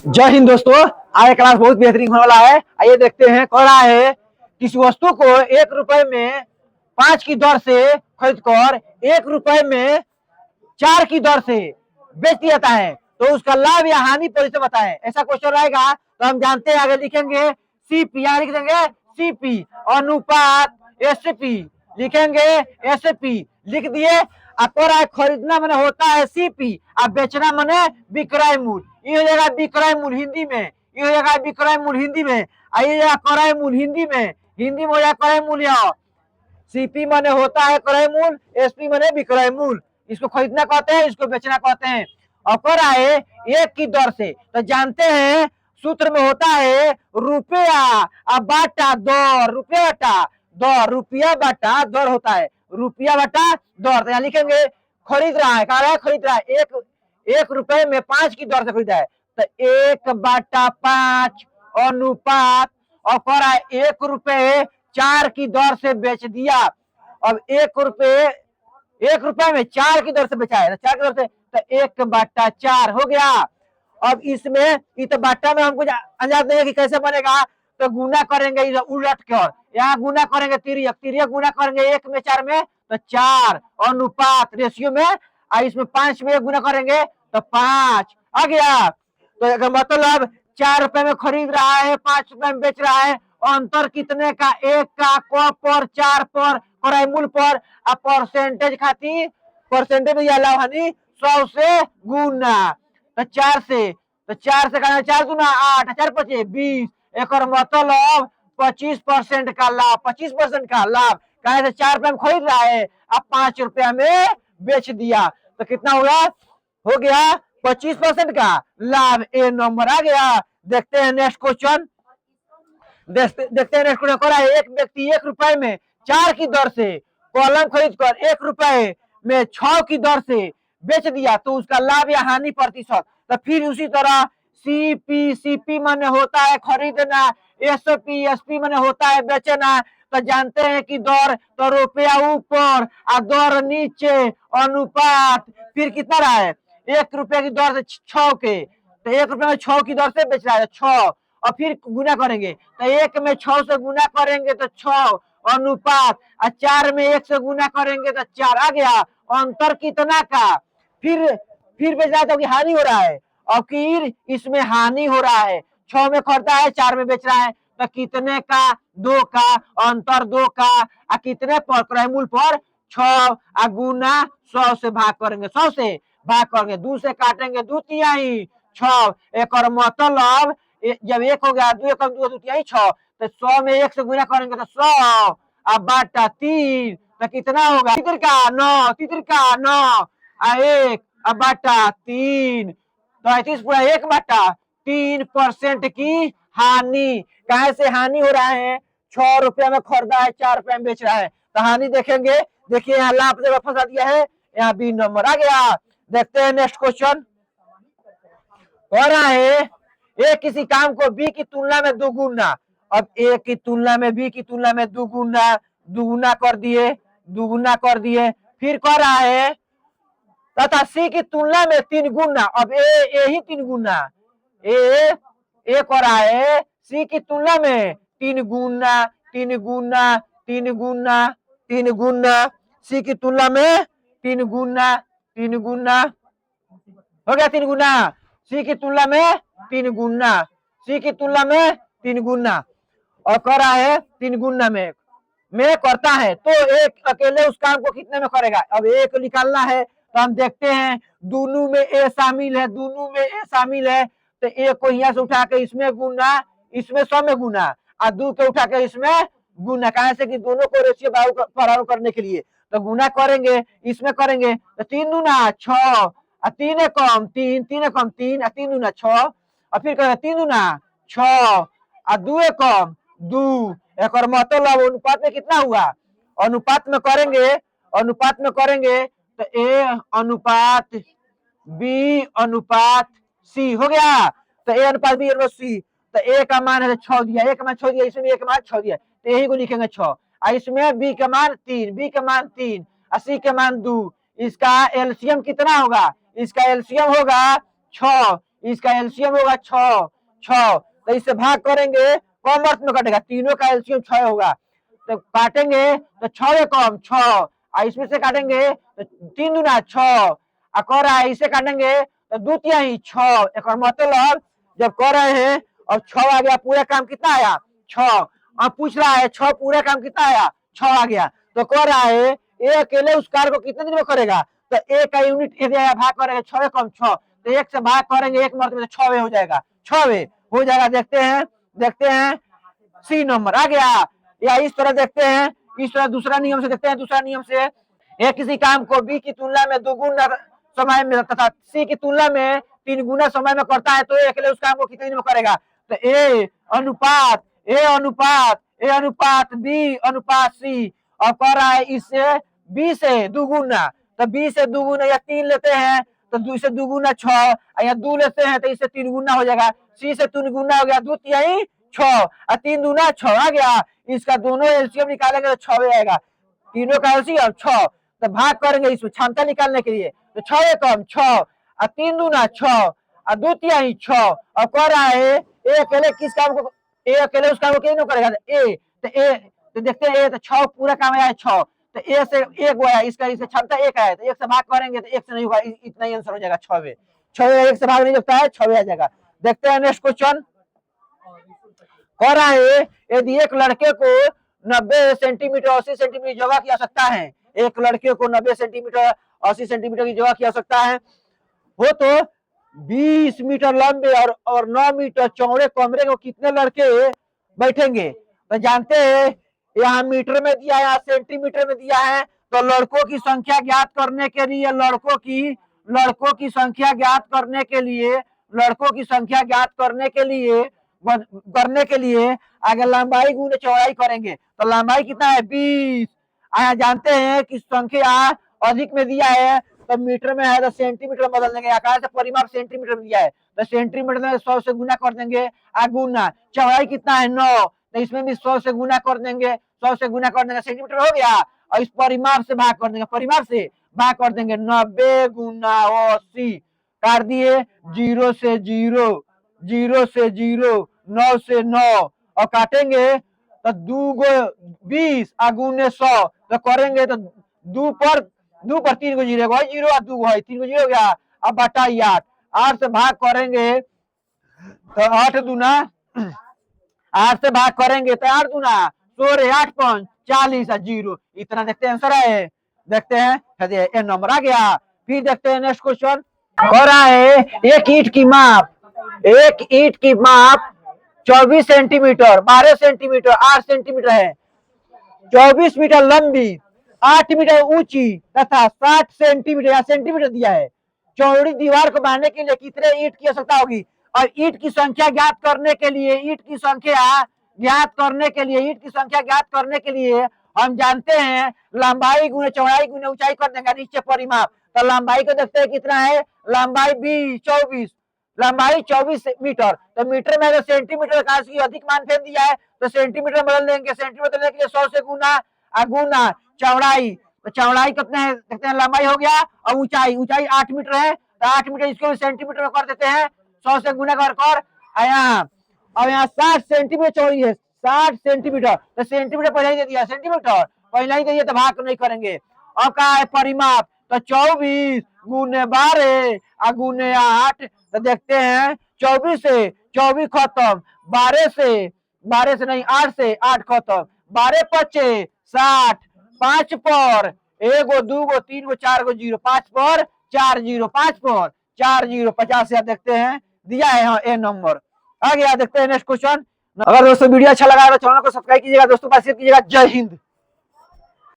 जय हिंद दोस्तों। आज क्लास बहुत बेहतरीन होने वाला है। आइए देखते हैं। कह रहा है किसी वस्तु को 1 रुपए में 5 की दर से खरीद कर 1 रुपए में 4 की दर से बेच दिया जाता है, तो उसका लाभ या हानि परिचय बताएं। ऐसा क्वेश्चन रहेगा तो हम जानते हैं, आगे लिखेंगे सीपी, यहाँ लिख देंगे सीपी अनुपात एसपी, लिखेंगे एसपी, लिख दिए। आपको खरीदना मैंने होता है सीपी, अब बेचना मैंने विक्रय मूल्य। ये हो जाएगा विक्रय मूल्य हिंदी में, ये हो जाएगा विक्रय मूल्य हिंदी में। आइए क्रय मूल्य हिंदी में, हिंदी में हो जाएगा क्रय मूल्य। सीपी माने होता है क्रय मूल्य, एसपी माने विक्रय मूल्य। इसको खरीदना कहते हैं, इसको बेचना कहते हैं। और कर आए 1 की दर से, तो जानते हैं सूत्र में होता है रुपया बाटा दर, रुपया बाटा दर, रुपया बाटा दर होता है, रुपया बाटा दर। तो यहाँ लिखेंगे खरीद रहा है, कह रहा है खरीद रहा है, 1 रुपए में 5 की दर से खरीदा है, तो 1/5 अनुपात, और कह रहा है 1 रुपए 4 की दर से बेच दिया। अब 1 रुपए में 4 की दर से बेचा है, 4 की दर से, तो 1/4 हो गया। अब इसमें इस बाटा में हमको अंदाज नहीं है कि कैसे बनेगा, तो गुना करेंगे इधर उलट कर, यहाँ गुना करेंगे तिर्यक, तिर्यक गुना करेंगे 1 में 4 में, तो 4 अनुपात रेशियो में, और इसमें 5 में गुना करेंगे तो 5 आ गया। तो मतलब 4 रुपए में खरीद रहा है, 5 रुपए में बेच रहा है, अंतर कितने का, 1 का, क पर, 4 पर, क्रय मूल्य पर, अब परसेंटेज खाती, परसेंटेज या लाभ हानि 100 से गुना, तो 4 से, तो 4 से करना, 4 दूना 8, 4 पचे 20, एक मतलब 25% का लाभ, 25% का लाभ। कहे से 4 रुपए में खरीद रहा है, अब 5 रुपया में बेच दिया, तो कितना होगा, हो गया 25% का लाभ। ए नंबर आ गया। देखते हैं नेक्स्ट क्वेश्चन, देखते हैं नेक्स्ट क्वेश्चन। करा है एक व्यक्ति 1 रुपए में 4 की दर से कॉलम खरीद कर 1 रुपए में 6 की दर से बेच दिया, तो उसका लाभ या हानि प्रतिशत। तो फिर उसी तरह सीपी माने होता है खरीदना, एसपी माने होता है बेचना। तो जानते हैं कि दर तो रुपया ऊपर और दर नीचे, अनुपात, फिर कितना रहा है 1 रुपए की दर से 6 के, तो 1 रुपए में 6 की दर से बेच रहा है 6, और फिर गुना करेंगे, तो 1 में 6 से गुना करेंगे तो 6 अनुपात, और 4 में 1 से गुना करेंगे तो 4 आ गया। अंतर कितना का, फिर बेच रहा है तो हानि हो रहा है, और फिर इसमें हानि हो रहा है। 6 में खरीदा है, 4 में बेच रहा है, तो कितने का, 2 का, अंतर 2 का, और कितने पर, क्रय मूल्य पर 6, गुना 100 से भाग करेंगे, 100 से भाग करेंगे, 2 से काटेंगे 2 तिहाई 6, एक और मतलब जब 1 हो गया 2 कम 2 तिहाई 6, तो 100 में 1 से गुना करेंगे तो 100, अब बाटा 3, तो कितना होगा, तीतर का 9, तीतर का 9, 1, अब बाटा 3, तो 35 पूरा 1/3% की हानि। कहे से हानि हो रहा है, 6 रुपया में खरीदा है, 4 रुपया में बेच रहा है, तो हानि देखेंगे। देखिए यहाँ लाभ जगह फंसा दिया है, यहाँ बी नंबर आ गया। देखते हैं नेक्स्ट क्वेश्चन। कह रहा है ए किसी काम को बी की तुलना में दुगुना, अब ए की तुलना में बी की तुलना में दुगुना, दुगुना कर दिए, दुगुना कर दिए, फिर कह रहा है तथा सी की तुलना में 3 गुना, अब ए ही 3 गुना, ए कर रहा है सी की तुलना में 3 गुना, 3 गुना, 3 गुना, 3 गुना, सी की तुलना में 3 गुना, 3 गुना हो गया, 3 गुना, सी की तुलना में 3 गुना, सी की तुलना में 3 गुना, और कर रहा है 3 गुना में करता है, तो एक अकेले उस काम को कितने में करेगा। अब एक निकालना है, तो हम देखते हैं दोनों में ए शामिल है, दोनों में ए शामिल है, तो ए को यहाँ से उठा के इसमें गुना, इसमें 100 में गुना, और 2 के उठा के इसमें गुना, कहा से कि दोनों को रेशियो बराबर करने के लिए, तो गुना करेंगे, इसमें करेंगे, तो 3 दूना 6, 3 कम 3, 3 कम 3, 3 दूना 6, और फिर करेंगे 3 दूना 6, 2 कम 2, एक और मतलब अनुपात में कितना हुआ, अनुपात में करेंगे, अनुपात में करेंगे तो ए अनुपात बी अनुपात सी हो गया, तो ए अनुपात बी अनुपात सी, तो ए का मान है 6 दिया, ए का मान 6 दिया, इसमें ए का मान 6 दिया, तो यही को लिखेंगे 6, इसमें बी का मान 3, बी का मान 3, सी का मान 2, इसका एलसीएम कितना होगा, इसका एलसीएम होगा 6, इसका एलसीएम होगा 6 6, तो इससे भाग करेंगे कम अर्थ में कटेगा, तीनों का एलसीएम 6 होगा, तो काटेंगे तो 6 कम 6, इसमें से काटेंगे तो 3 दूना 6, कर रहा है इसे काटेंगे तो 2 तिहाई 6, एक मतलब जब कर रहे हैं और 6 आ गया, पूरा काम कितना आया 6, अब पूछ रहा है 6 पूरा काम कितना आया 6 आ गया, तो कर रहा है ए अकेले उस कार्य को कितने दिन में करेगा, तो ए का यूनिट ए दिया भाग करेंगे 6 कम 6, तो 1 से भाग करेंगे 1 मरतबे तो 6 हो जाएगा, 6 हो जाएगा। देखते हैं सी नंबर आ गया, या इस तरह देखते हैं, इस तरह दूसरा नियम से देखते हैं, दूसरा नियम से ए किसी काम को बी की तुलना में 2 गुना समय में तथा सी की तुलना में 3 गुना समय में करता है, तो ए अकेले उस काम को कितने दिन में करेगा, तो ए अनुपात बी अनुपात सी, और कर रहा है इससे बी से 2 गुना, तो बी से 2 गुना या 3 लेते हैं तो 2 से 2 गुना 6, या 2 लेते हैं तो इससे 3 गुना हो जाएगा, सी से 3 गुना हो गया 2 तिहाई 6 और 3 दूना 6 आ गया, इसका दोनों एलसीएम निकालेंगे तो 6 आएगा, तीनों का एलसीएम 6, तो भाग करेंगे इसमें क्षमता निकालने के लिए, तो 6 कम 6 और 3 दूना 6 और 2 तिहाई 6, और कर रहा है ए अकेले किस काम को, ए अकेले उस काम को कितने करेगा, तो देखते हैं ए तो 6 पूरा काम आया है 6, तो ए से 1 आया, इसका इससे क्षमता 1 आया, तो 1 से भाग करेंगे तो 1 से नहीं होगा, इतना ही आंसर हो जाएगा 6 1 से भाग नहीं लगता है 6 आ जाएगा। देखते हैं नेक्स्ट क्वेश्चन, कर रहा है यदि एक लड़के को 90 सेंटीमीटर 80 सेंटीमीटर जगह की आवश्यकता है, एक लड़के को 90 सेंटीमीटर 80 सेंटीमीटर की जगह की आवश्यकता है हो, तो 20 मीटर लंबे और 9 मीटर चौड़े कमरे को कितने लड़के बैठेंगे, तो जानते हैं यहाँ मीटर में दिया है, यहाँ सेंटीमीटर में दिया है, तो लड़कों की संख्या ज्ञात करने के लिए लड़कों की संख्या ज्ञात करने के लिए आगे लंबाई गुने चौड़ाई करेंगे, तो लंबाई कितना है 20, आया जानते हैं कि संख्या अधिक में दिया है तो मीटर में है तो सेंटीमीटर बदल देंगे, आकार से परिमाप सेंटीमीटर में दिया है तो सेंटीमीटर में 100 से गुना कर देंगे, गुना चौड़ाई कितना है 9, तो इसमें भी 100 से गुना कर देंगे, सेंटीमीटर हो गया, और इस परिमाप से भाग कर देंगे, 90 गुना 80 काट दिए, 0 से 0 9 से 9, और काटेंगे तो 2 गो 20 गुने 100, तो करेंगे तो 2 पर 3 गो 0 और 2 गो है 3 गो 0 हो गया, अब बटा 8 से भाग करेंगे तो 8 से भाग करेंगे तो 8 दूना 16 8 5 40 और 0, इतना देखते हैं आंसर है, देखते हैं ए नंबर आ गया। फिर देखते हैं नेक्स्ट क्वेश्चन, हो रहा है एक ईंट की माप 24 सेंटीमीटर 12 सेंटीमीटर 8 सेंटीमीटर है, 24 मीटर लंबी 8 मीटर ऊंची तथा 60 सेंटीमीटर या सेंटीमीटर दिया है, चौड़ी दीवार को बनाने के लिए कितने ईंट की आवश्यकता होगी, और ईंट की संख्या ज्ञात करने के लिए हम जानते हैं लंबाई गुने चौड़ाई गुने ऊंचाई कर देंगे, नीचे परिमाप, तो लंबाई को देखते हैं कितना है, लंबाई 24 मीटर, तो मीटर में सेंटीमीटर का अधिक मान फेंक दिया है तो सेंटीमीटर बदल देंगे, सेंटीमीटर बदलने के लिए 100 से गुना चौड़ाई, तो चौड़ाई कितने है देखते हैं, लंबाई हो गया, और ऊंचाई 8 मीटर है तो 8 मीटर इसको भी सेंटीमीटर में कर देते हैं, 100 से गुना कर अब यहाँ 60 सेंटीमीटर चौड़ी है, 60 सेंटीमीटर, तो सेंटीमीटर पहले ही दे दिया, तो भाग नहीं करेंगे, अब कहा है परिमाप, तो 24 गुने 12 गुने 8, तो देखते हैं 24 खत्म, 12 से नहीं 8 से 8 खत्म, 12 पचे 60, 5 पर 1 गो 2 गो 3 गो 4 गो 0, 5 पर 4 0, 5 पर 4 0 50, देखते हैं दिया है हाँ ए नंबर आ गया। देखते हैं नेक्स्ट क्वेश्चन, अगर दोस्तों वीडियो अच्छा लगा तो चैनल को सब्सक्राइब कीजिएगा, दोस्तों का शेयर कीजिएगा। जय हिंद।